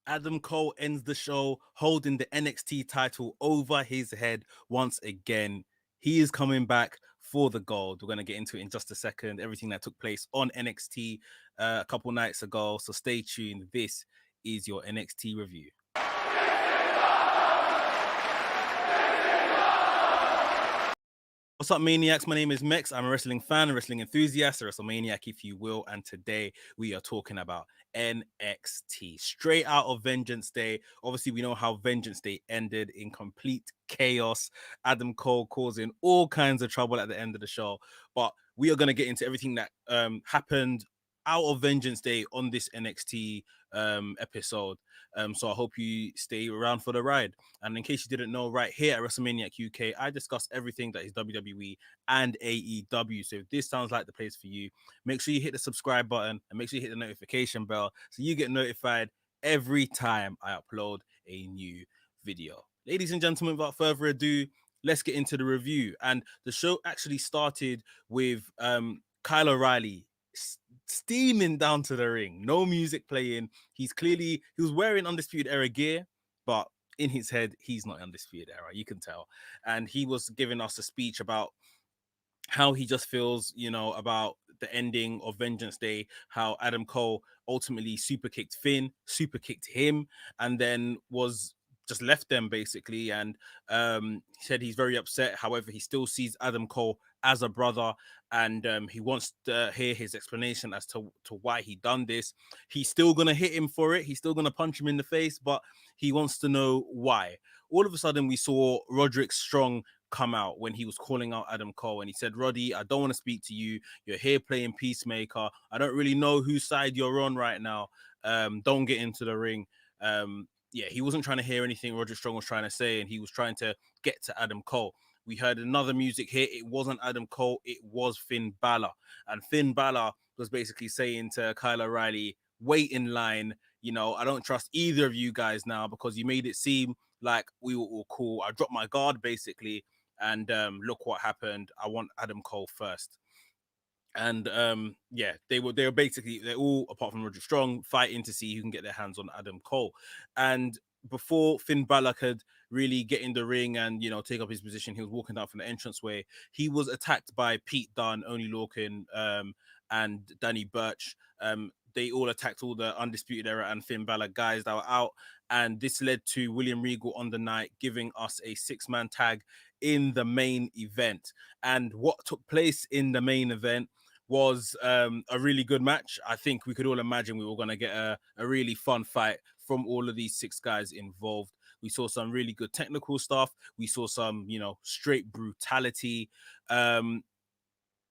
Adam Cole ends the show holding the NXT title over his head once again. He is coming back for the gold. We're going to get into it in just a second. Everything that took place on NXT a couple nights ago. So stay tuned. This is your NXT review. What's up, Maniacs? My name is Mex. I'm a wrestling fan, a wrestling enthusiast, a WrestleManiac, if you will. And today we are talking about NXT. Straight out of Vengeance Day. Obviously, we know how Vengeance Day ended in complete chaos. Adam Cole causing all kinds of trouble at the end of the show. But we are going to get into everything that happened out of Vengeance Day on this NXT episode. So I hope you stay around for the ride. And in case you didn't know, right here at WrestleManiac UK, I discuss everything that is WWE and AEW. So if this sounds like the place for you, make sure you hit the subscribe button and make sure you hit the notification bell so you get notified every time I upload a new video. Ladies and gentlemen, without further ado, let's get into the review. And the show actually started with Kyle O'Reilly steaming down to the ring, no music playing. He was wearing Undisputed Era gear, but in his head, he's not Undisputed Era. You can tell. And he was giving us a speech about how he just feels, about the ending of Vengeance Day, how Adam Cole ultimately super kicked Finn, super kicked him, and then was just left them basically. And he said he's very upset. However, he still sees Adam Cole as a brother, and he wants to hear his explanation as to why he done this. He's still gonna hit him for it. He's still gonna punch him in the face, but he wants to know why. All of a sudden, we saw Roderick Strong come out when he was calling out Adam Cole, and he said, Roddy, I don't want to speak to you. You're here playing peacemaker. I don't really know whose side you're on right now. Don't get into the ring. Yeah, he wasn't trying to hear anything Roderick Strong was trying to say, and he was trying to get to Adam Cole. We heard another music hit. It wasn't Adam Cole. It was Finn Balor. And Finn Balor was basically saying to Kyle O'Reilly, wait in line. I don't trust either of you guys now because you made it seem like we were all cool. I dropped my guard basically, and look what happened. I want Adam Cole first. And yeah, they're basically, they're all, apart from Roderick Strong, fighting to see who can get their hands on Adam Cole. And before Finn Balor could really get in the ring and take up his position, he was walking down from the entranceway. He was attacked by Pete Dunne, Oney Lorcan, and Danny Burch. They all attacked all the Undisputed Era and Finn Balor guys that were out, and this led to William Regal on the night giving us a 6-man tag in the main event. And what took place in the main event was a really good match. I think we could all imagine we were going to get a really fun fight from all of these 6 guys involved. We saw some really good technical stuff. We saw some, straight brutality.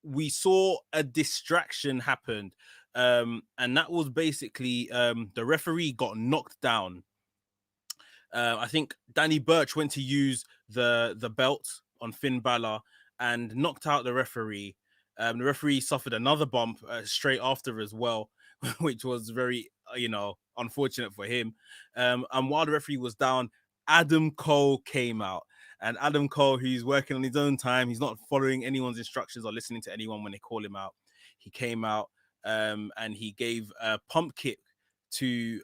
We saw a distraction happen. And that was basically the referee got knocked down. I think Danny Burch went to use the belt on Finn Balor and knocked out the referee. The referee suffered another bump straight after as well, which was very, unfortunate for him. And while the referee was down, Adam Cole came out. And Adam Cole, who's working on his own time, he's not following anyone's instructions or listening to anyone when they call him out. He came out and he gave a pump kick to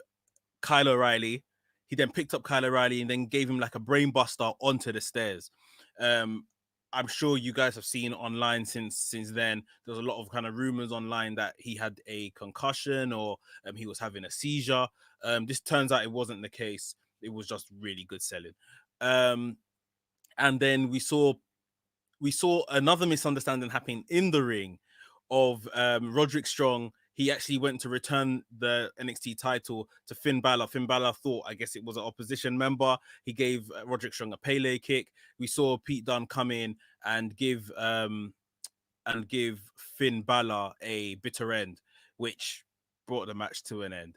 Kyle O'Reilly. He then picked up Kyle O'Reilly and then gave him like a brainbuster onto the stairs. I'm sure you guys have seen online since then. There's a lot of kind of rumors online that he had a concussion or he was having a seizure. This turns out it wasn't the case. It was just really good selling. And then we saw another misunderstanding happening in the ring of Roderick Strong. He actually went to return the NXT title to Finn Balor. Finn Balor thought, I guess it was an opposition member. He gave Roderick Strong a Pele kick. We saw Pete Dunne come in and give Finn Balor a bitter end, which brought the match to an end.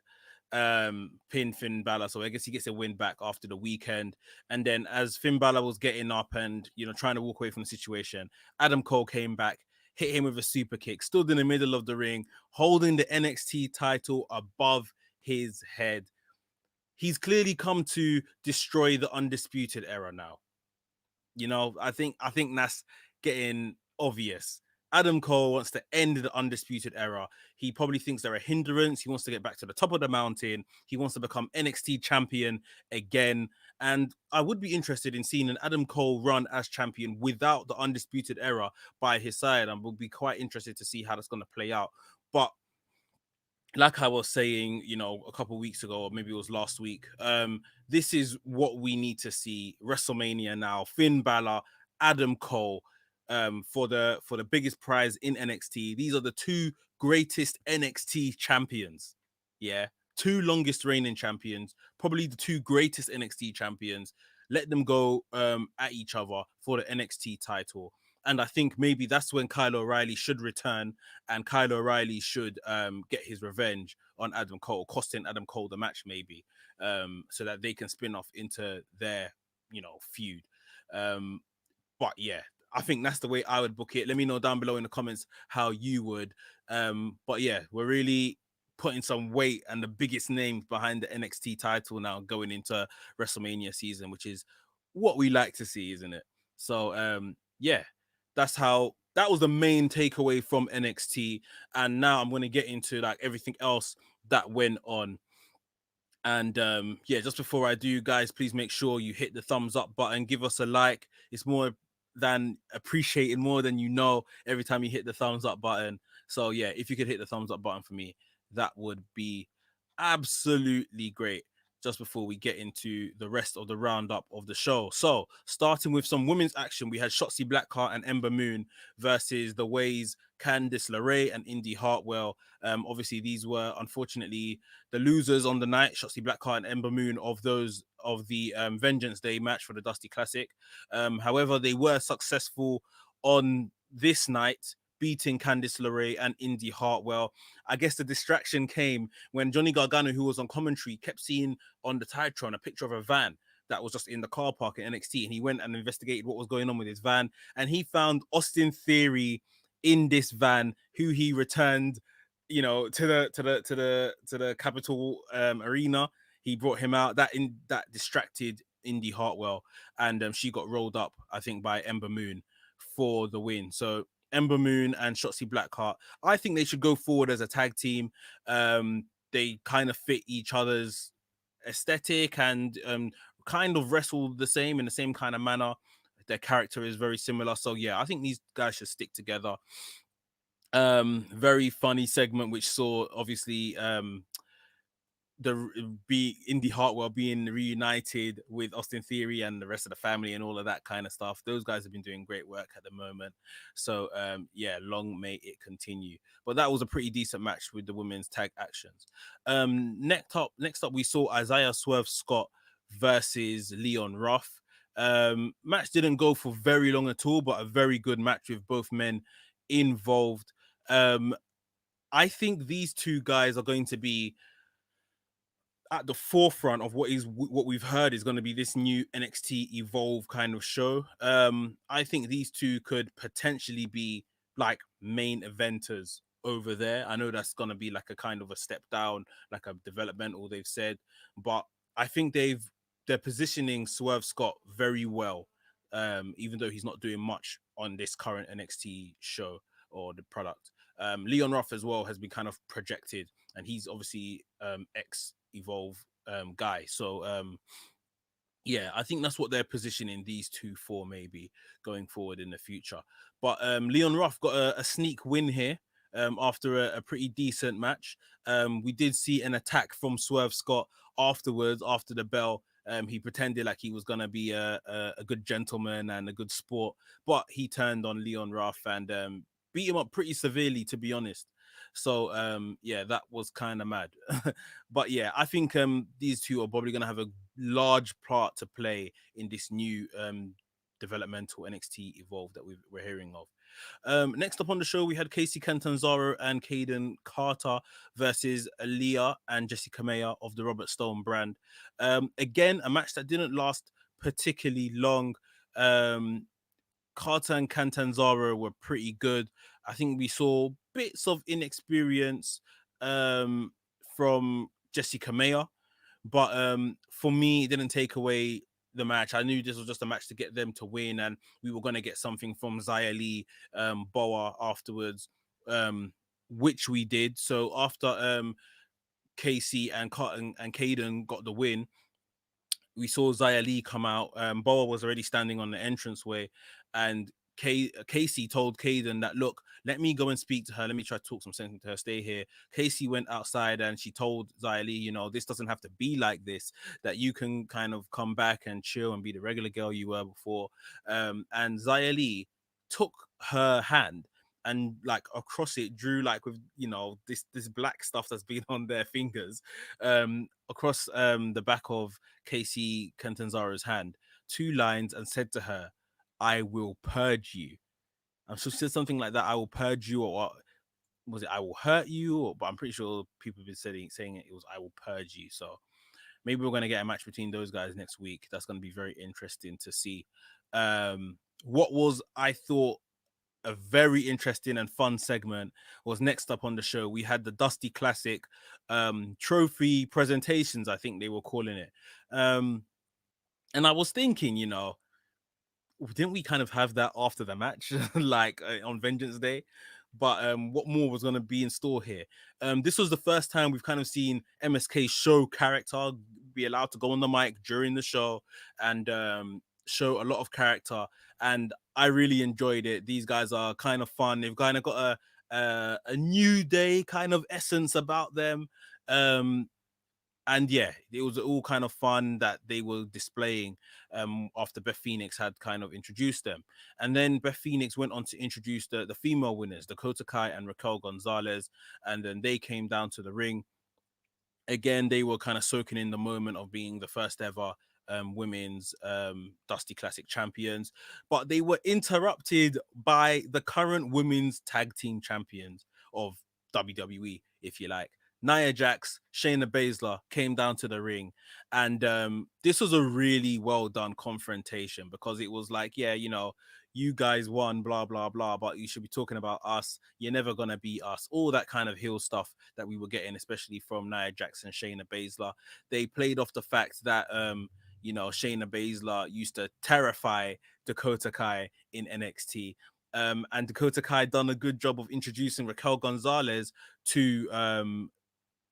Pin Finn Balor, so I guess he gets a win back after the weekend. And then as Finn Balor was getting up and trying to walk away from the situation, Adam Cole came back, hit him with a super kick, stood in the middle of the ring, holding the NXT title above his head. He's clearly come to destroy the Undisputed Era now. I think that's getting obvious. Adam Cole wants to end the Undisputed Era. He probably thinks they're a hindrance. He wants to get back to the top of the mountain. He wants to become NXT champion again. And I would be interested in seeing an Adam Cole run as champion without the Undisputed Era by his side. And we'll be quite interested to see how that's going to play out. But like I was saying, a couple of weeks ago, or maybe it was last week, this is what we need to see. WrestleMania now. Finn Balor, Adam Cole, for the biggest prize in NXT. These are the two greatest NXT champions. Yeah, two longest reigning champions, probably the two greatest NXT champions. Let them go at each other for the NXT title. And I think maybe that's when Kyle O'Reilly should return, and Kyle O'Reilly should get his revenge on Adam Cole, costing Adam Cole the match maybe, so that they can spin off into their, feud. But yeah, I think that's the way I would book it. Let me know down below in the comments how you would. But yeah, we're really putting some weight and the biggest names behind the NXT title now going into WrestleMania season, which is what we like to see, isn't it? So yeah, that was the main takeaway from NXT. And now I'm going to get into like everything else that went on. And yeah, just before I do, guys, please make sure you hit the thumbs up button, give us a like. It's more than appreciated, more than every time you hit the thumbs up button. So yeah, if you could hit the thumbs up button for me, that would be absolutely great. Just before we get into the rest of the roundup of the show. So, starting with some women's action, we had Shotzi Blackheart and Ember Moon versus the Ways, Candice LeRae and Indy Hartwell. Obviously, these were unfortunately the losers on the night, Shotzi Blackheart and Ember Moon, of the Vengeance Day match for the Dusty Classic. However, they were successful on this night, beating Candice LeRae and Indy Hartwell. I guess the distraction came when Johnny Gargano, who was on commentary, kept seeing on the Titron a picture of a van that was just in the car park at NXT, and he went and investigated what was going on with his van, and he found Austin Theory in this van, who he returned, to the Capitol Arena. He brought him out. That distracted Indy Hartwell, and she got rolled up, I think, by Ember Moon for the win. So Ember Moon and Shotzi Blackheart, I think they should go forward as a tag team. They kind of fit each other's aesthetic and kind of wrestle the same in the same kind of manner. Their character is very similar. So yeah, I think these guys should stick together. Very funny segment which saw obviously Indy Hartwell being reunited with Austin Theory and the rest of the family and all of that kind of stuff. Those guys have been doing great work at the moment. So yeah, long may it continue. But that was a pretty decent match with the women's tag actions. Next up we saw Isaiah Swerve Scott versus Leon Roth. Match didn't go for very long at all, but a very good match with both men involved. I think these two guys are going to be at the forefront of what we've heard is going to be this new NXT Evolve kind of show. I think these two could potentially be like main eventers over there. I know that's going to be like a kind of a step down, like a developmental, they've said, but I think they're positioning Swerve Scott very well, even though he's not doing much on this current NXT show or the product. Leon Ruff as well has been kind of projected, and he's obviously ex Evolve guy. So yeah, I think that's what they're positioning these two for, maybe going forward in the future. But Leon Ruff got a sneak win here after a pretty decent match. We did see an attack from Swerve Scott afterwards, after the bell. He pretended like he was going to be a good gentleman and a good sport, but he turned on Leon Ruff and beat him up pretty severely, to be honest. So yeah, that was kind of mad. But yeah, I think these two are probably going to have a large part to play in this new developmental NXT Evolve that we're hearing of. Next up on the show, we had Casey Catanzaro and Caden Carter versus Aaliyah and Jessica Maya of the Robert Stone brand. Again, a match that didn't last particularly long. Carter and Catanzaro were pretty good. I think we saw bits of inexperience from Jessica Maya, but for me, it didn't take away the match. I knew this was just a match to get them to win, and we were going to get something from Xia Li, Boa afterwards, which we did. So after Casey and Caden got the win, we saw Xia Li come out. Boa was already standing on the entranceway, and Casey told Caden that, look, let me go and speak to her. Let me try to talk some sense into her. Stay here. Casey went outside and she told Xia Li, you know, this doesn't have to be like this, that you can kind of come back and chill and be the regular girl you were before. And Xia Li took her hand and like across it drew, like, with, you know, this black stuff that's been on their fingers, across the back of Casey Catanzaro's hand, 2 lines, and said to her, I will purge you. I'm sure she said something like that, I will purge you, or was it I will hurt you? Or, but I'm pretty sure people have been saying it was I will purge you. So maybe we're going to get a match between those guys next week. That's going to be very interesting to see. What was, I thought, a very interesting and fun segment was next up on the show. We had the Dusty Classic trophy presentations, I think they were calling it. And I was thinking, you know, didn't we kind of have that after the match, like on Vengeance Day? But what more was going to be in store here? This was the first time we've kind of seen MSK show character, be allowed to go on the mic during the show and show a lot of character. And I really enjoyed it. These guys are kind of fun. They've kind of got a new day kind of essence about them. And yeah, it was all kind of fun that they were displaying after Beth Phoenix had kind of introduced them. And then Beth Phoenix went on to introduce the female winners, Dakota Kai and Raquel Gonzalez, and then they came down to the ring. Again, they were kind of soaking in the moment of being the first ever women's Dusty Classic champions, but they were interrupted by the current women's tag team champions of WWE, if you like. Nia Jax, Shayna Baszler came down to the ring, and this was a really well done confrontation, because it was like, yeah, you know, you guys won, blah blah blah, but you should be talking about us. You're never gonna beat us. All that kind of heel stuff that we were getting, especially from Nia Jax and Shayna Baszler. They played off the fact that you know, Shayna Baszler used to terrify Dakota Kai in NXT. And Dakota Kai done a good job of introducing Raquel Gonzalez to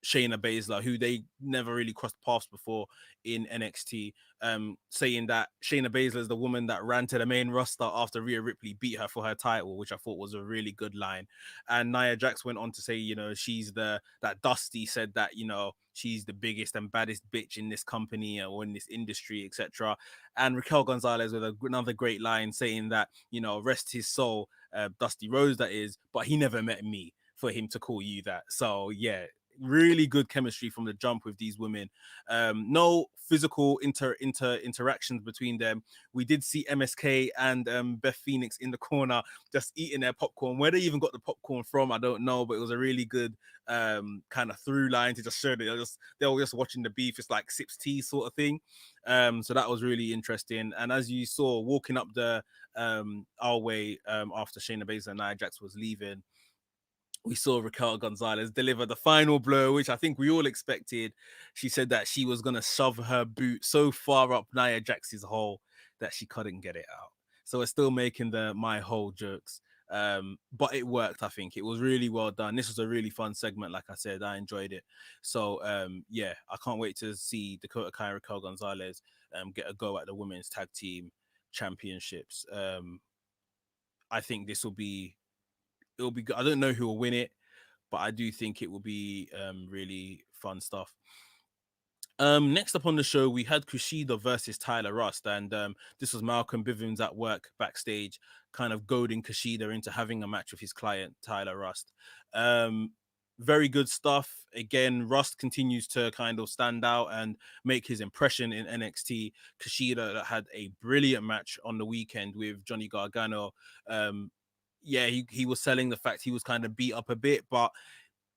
Shayna Baszler, who they never really crossed paths before in NXT, saying that Shayna Baszler is the woman that ran to the main roster after Rhea Ripley beat her for her title, which I thought was a really good line. And Nia Jax went on to say, you know, she's that Dusty said that, you know, she's the biggest and baddest bitch in this company or in this industry, etc. And Raquel Gonzalez with another great line saying that, you know, rest his soul, Dusty Rose that is, but he never met me for him to call you that. So yeah, really good chemistry from the jump with these women. No physical interactions between them. We did see MSK and Beth Phoenix in the corner just eating their popcorn. Where they even got the popcorn from, I don't know, but it was a really good kind of through line to just show that they were just watching the beef. It's like sips tea sort of thing. So that was really interesting. And as you saw, walking up the our way after Shayna Baszler and Nia Jax was leaving, we saw Raquel Gonzalez deliver the final blow, which I think we all expected. She said that she was going to shove her boot so far up Nia Jax's hole that she couldn't get it out. So we're still making the my hole jokes. But it worked, I think. It was really well done. This was a really fun segment, like I said. I enjoyed it. So, yeah, I can't wait to see Dakota Kai and Raquel Gonzalez get a go at the women's tag team championships. I think this will be it'll be good. I don't know who will win it, but I do think it will be really fun stuff. Next up on the show, we had Kushida versus Tyler Rust, and this was Malcolm Bivens at work backstage, kind of goading Kushida into having a match with his client Tyler Rust. Very good stuff. Again, Rust continues to kind of stand out and make his impression in NXT. Kushida had a brilliant match on the weekend with Johnny Gargano. Yeah, he was selling the fact he was kind of beat up a bit, but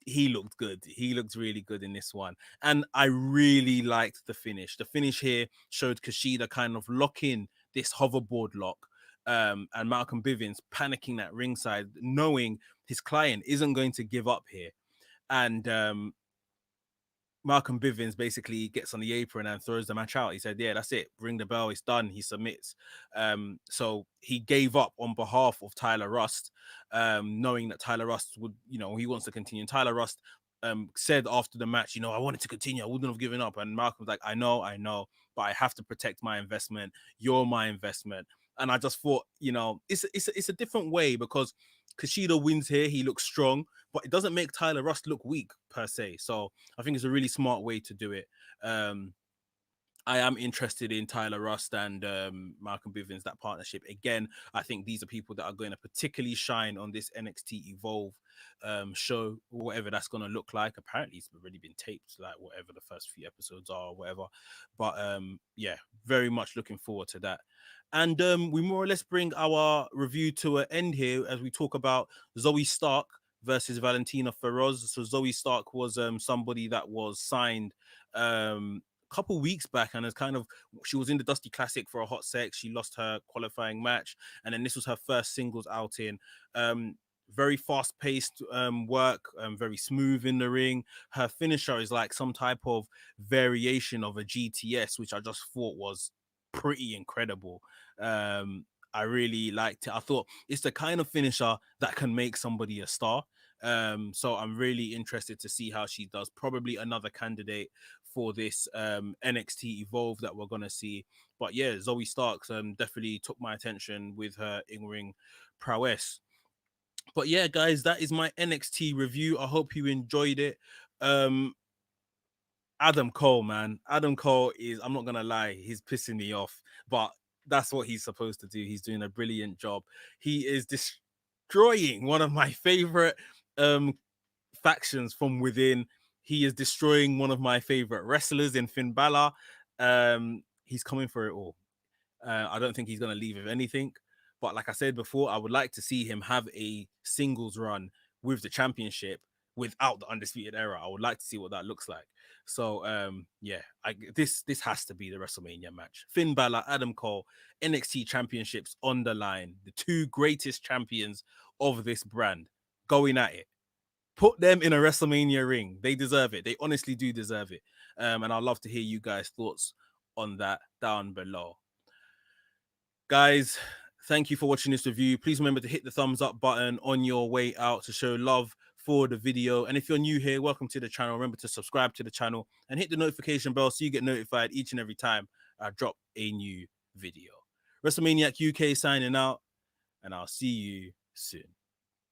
he looked good. He looked really good in this one. And I really liked the finish. The finish here showed Kushida kind of locking this hoverboard lock. And Malcolm Bivens panicking at ringside, knowing his client isn't going to give up here. And Malcolm Bivens basically gets on the apron and throws the match out. He said, yeah, that's it. Ring the bell. It's done. He submits. So he gave up on behalf of Tyler Rust, knowing that Tyler Rust would, he wants to continue. And Tyler Rust said after the match, I wanted to continue. I wouldn't have given up. And Malcolm's like, I know, but I have to protect my investment. You're my investment. And I just thought, it's a different way, because Kushida wins here. He looks strong, but it doesn't make Tyler Rust look weak per se. So I think it's a really smart way to do it. I am interested in Tyler Rust and Malcolm Bivens, that partnership. Again, I think these are people that are going to particularly shine on this NXT Evolve show, whatever that's going to look like. Apparently, it's already been taped, like whatever the first few episodes are or whatever. But yeah, very much looking forward to that. And we more or less bring our review to an end here as we talk about Zoe Stark versus Valentina Feroz. So Zoe Stark was somebody that was signed couple weeks back, and she was in the Dusty Classic for a hot sec. She lost her qualifying match, and then this was her first singles outing. Very fast-paced work, very smooth in the ring. Her finisher is like some type of variation of a GTS, which I just thought was pretty incredible. I really liked it. I thought it's the kind of finisher that can make somebody a star. So I'm really interested to see how she does. Probably another candidate for this NXT Evolve that we're gonna see. But yeah, Zoe Starks definitely took my attention with her in-ring prowess. But yeah, guys, that is my NXT review. I hope you enjoyed it. Adam Cole, man. Adam Cole is, I'm not gonna lie, he's pissing me off, but that's what he's supposed to do. He's doing a brilliant job. He is destroying one of my favorite factions from within. He is destroying one of my favorite wrestlers in Finn Balor. He's coming for it all. I don't think he's going to leave with anything. But like I said before, I would like to see him have a singles run with the championship without the Undisputed Era. I would like to see what that looks like. So yeah, this has to be the WrestleMania match. Finn Balor, Adam Cole, NXT championships on the line. The two greatest champions of this brand going at it. Put them in a WrestleMania ring. They deserve it. They honestly do deserve it. And I'd love to hear you guys' thoughts on that down below. Guys, thank you for watching this review. Please remember to hit the thumbs up button on your way out to show love for the video. And if you're new here, welcome to the channel. Remember to subscribe to the channel and hit the notification bell so you get notified each and every time I drop a new video. WrestleManiac UK signing out, and I'll see you soon.